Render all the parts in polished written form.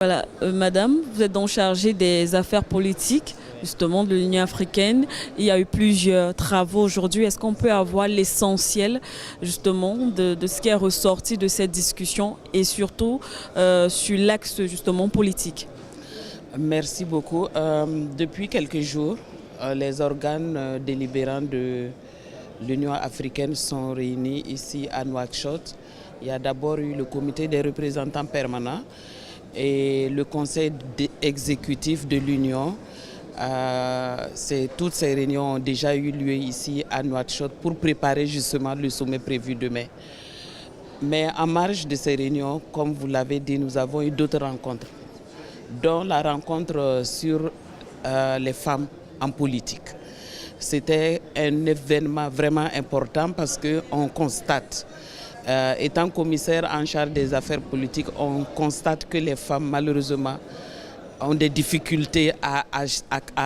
Voilà, madame, vous êtes donc chargée des affaires politiques, justement, de l'Union africaine. Il y a eu plusieurs travaux aujourd'hui. Est-ce qu'on peut avoir l'essentiel, justement, de ce qui est ressorti de cette discussion et surtout sur l'axe, justement, politique? Merci beaucoup. Depuis quelques jours, les organes délibérants de l'Union africaine sont réunis ici à Nouakchott. Il y a d'abord eu le comité des représentants permanents et le conseil exécutif de l'Union. Toutes ces réunions ont déjà eu lieu ici à Nouakchott pour préparer justement le sommet prévu demain. Mais en marge de ces réunions, comme vous l'avez dit, nous avons eu d'autres rencontres, dont la rencontre sur les femmes en politique. C'était un événement vraiment important parce qu'on constate, étant commissaire en charge des affaires politiques, on constate que les femmes, malheureusement, ont des difficultés à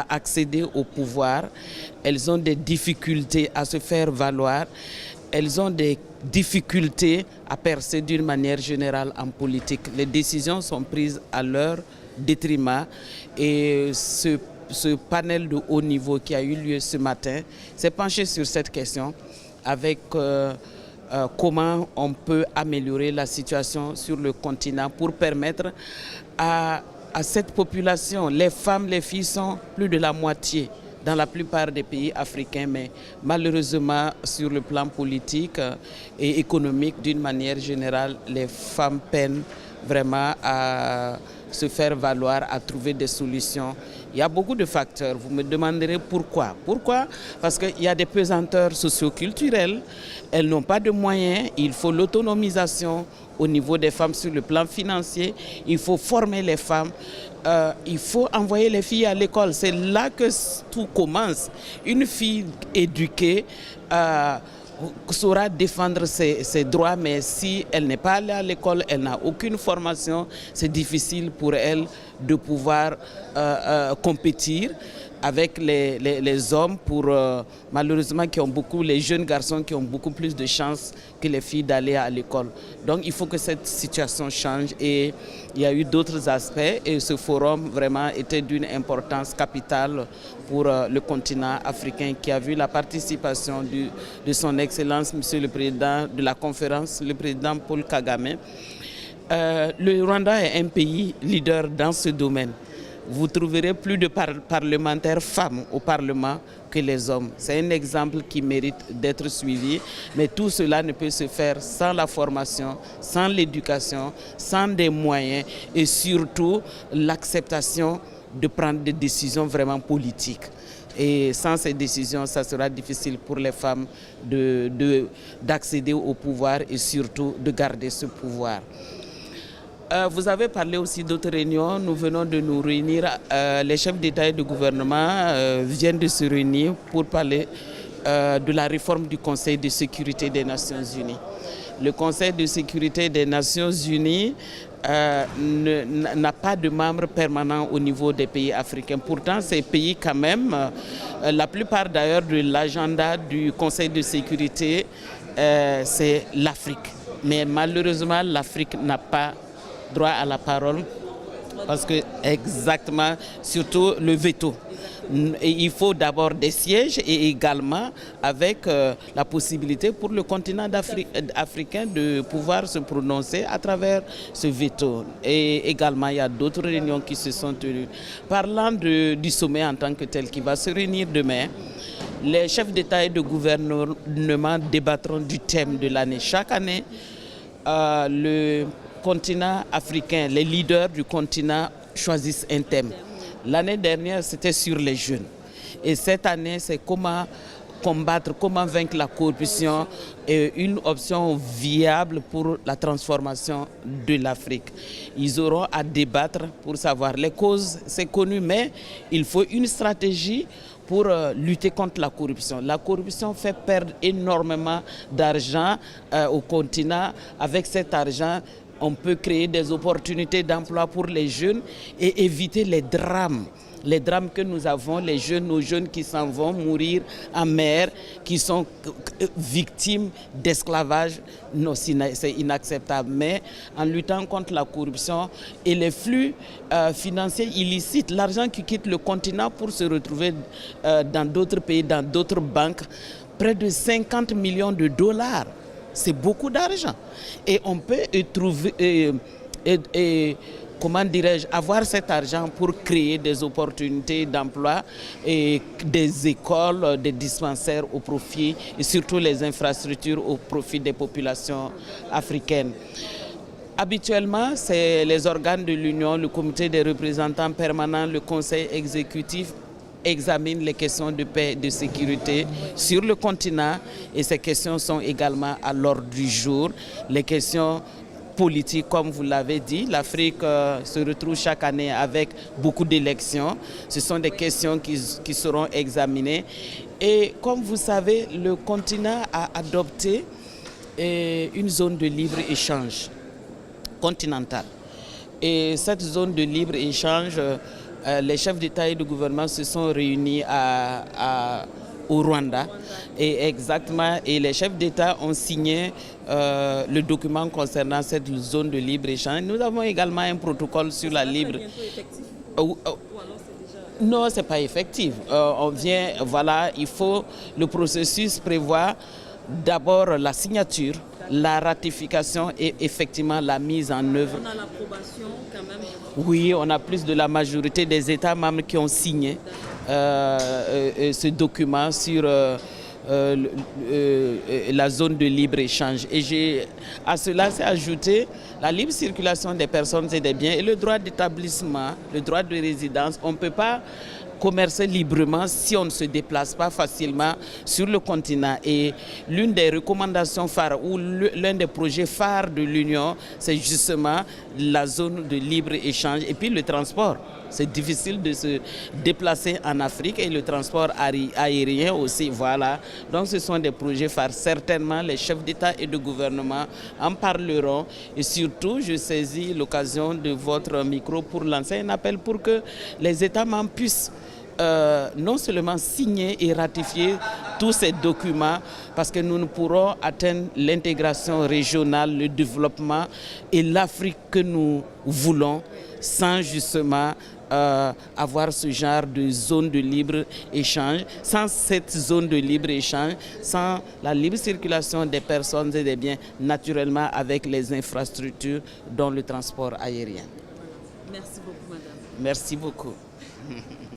accéder au pouvoir. Elles ont des difficultés à se faire valoir. Elles ont des difficultés à percer d'une manière générale en politique. Les décisions sont prises à leur détriment et ce panel de haut niveau qui a eu lieu ce matin s'est penché sur cette question avec comment on peut améliorer la situation sur le continent pour permettre à cette population, les femmes, les filles sont plus de la moitié dans la plupart des pays africains, mais malheureusement sur le plan politique et économique d'une manière générale, les femmes peinent vraiment à se faire valoir, à trouver des solutions. Il y a beaucoup de facteurs. Vous me demanderez pourquoi. Pourquoi? Parce qu'il y a des pesanteurs socioculturelles. Elles n'ont pas de moyens. Il faut l'autonomisation au niveau des femmes sur le plan financier. Il faut former les femmes. Il faut envoyer les filles à l'école. C'est là que tout commence. Une fille éduquée saura défendre ses droits, mais si elle n'est pas allée à l'école, elle n'a aucune formation, c'est difficile pour elle de pouvoir compétir avec les hommes malheureusement les jeunes garçons qui ont beaucoup plus de chances que les filles d'aller à l'école. Donc il faut que cette situation change et il y a eu d'autres aspects et ce forum vraiment était d'une importance capitale pour le continent africain qui a vu la participation de son Excellence, Monsieur le Président de la conférence, le Président Paul Kagame. Le Rwanda est un pays leader dans ce domaine. Vous trouverez plus de parlementaires femmes au Parlement que les hommes. C'est un exemple qui mérite d'être suivi, mais tout cela ne peut se faire sans la formation, sans l'éducation, sans des moyens et surtout l'acceptation de prendre des décisions vraiment politiques. Et sans ces décisions, ça sera difficile pour les femmes d'accéder au pouvoir et surtout de garder ce pouvoir. Vous avez parlé aussi d'autres réunions. Nous venons de nous réunir. Les chefs d'État et de gouvernement viennent de se réunir pour parler de la réforme du Conseil de sécurité des Nations Unies. Le Conseil de sécurité des Nations Unies n'a pas de membres permanents au niveau des pays africains. Pourtant, ces pays quand même, la plupart d'ailleurs de l'agenda du Conseil de sécurité, c'est l'Afrique. Mais malheureusement, l'Afrique n'a pas droit à la parole parce que exactement, surtout le veto. Et il faut d'abord des sièges et également avec la possibilité pour le continent africain de pouvoir se prononcer à travers ce veto. Et également, il y a d'autres réunions qui se sont tenues. Parlant du sommet en tant que tel qui va se réunir demain, les chefs d'État et de gouvernement débattront du thème de l'année. Chaque année, le continent africain, les leaders du continent choisissent un thème. L'année dernière, c'était sur les jeunes. Et cette année, c'est comment combattre, comment vaincre la corruption et une option viable pour la transformation de l'Afrique. Ils auront à débattre pour savoir les causes, c'est connu, mais il faut une stratégie pour lutter contre la corruption. La corruption fait perdre énormément d'argent au continent. Avec cet argent, on peut créer des opportunités d'emploi pour les jeunes et éviter les drames. Les drames que nous avons, nos jeunes qui s'en vont mourir en mer, qui sont victimes d'esclavage, non, c'est inacceptable. Mais en luttant contre la corruption et les flux financiers illicites, l'argent qui quitte le continent pour se retrouver dans d'autres pays, dans d'autres banques, près de 50 millions de dollars. C'est beaucoup d'argent. Et on peut trouver... comment dirais-je, avoir cet argent pour créer des opportunités d'emploi et des écoles, des dispensaires au profit et surtout les infrastructures au profit des populations africaines. Habituellement, c'est les organes de l'Union, le comité des représentants permanents, le conseil exécutif examinent les questions de paix et de sécurité sur le continent et ces questions sont également à l'ordre du jour. Les questions politique, comme vous l'avez dit. L'Afrique se retrouve chaque année avec beaucoup d'élections. Ce sont des questions qui seront examinées. Et comme vous savez, le continent a adopté une zone de libre-échange continentale. Et cette zone de libre-échange, les chefs d'État et de gouvernement se sont réunis au Rwanda et les chefs d'État ont signé le document concernant cette zone de libre-échange. Nous avons également un protocole sur la libre... Non, ce n'est pas effectif. Le processus prévoit d'abord la signature, la ratification et effectivement la mise en œuvre. On a l'approbation quand même. Oui, on a plus de la majorité des États membres qui ont signé ce document sur la zone de libre-échange. Et à cela s'est ajouté la libre circulation des personnes et des biens et le droit d'établissement, le droit de résidence. On ne peut pas commercer librement si on ne se déplace pas facilement sur le continent. Et l'une des recommandations phares ou l'un des projets phares de l'Union, c'est justement la zone de libre-échange et puis le transport. C'est difficile de se déplacer en Afrique et le transport aérien aussi. Voilà. Donc ce sont des projets phares. Certainement, les chefs d'État et de gouvernement en parleront. Et surtout, je saisis l'occasion de votre micro pour lancer un appel pour que les États membres puissent non seulement signer et ratifier tous ces documents parce que nous ne pourrons atteindre l'intégration régionale, le développement et l'Afrique que nous voulons sans justement avoir ce genre de zone de libre-échange, sans cette zone de libre-échange, sans la libre circulation des personnes et des biens, naturellement avec les infrastructures dont le transport aérien. Merci beaucoup, madame. Merci beaucoup.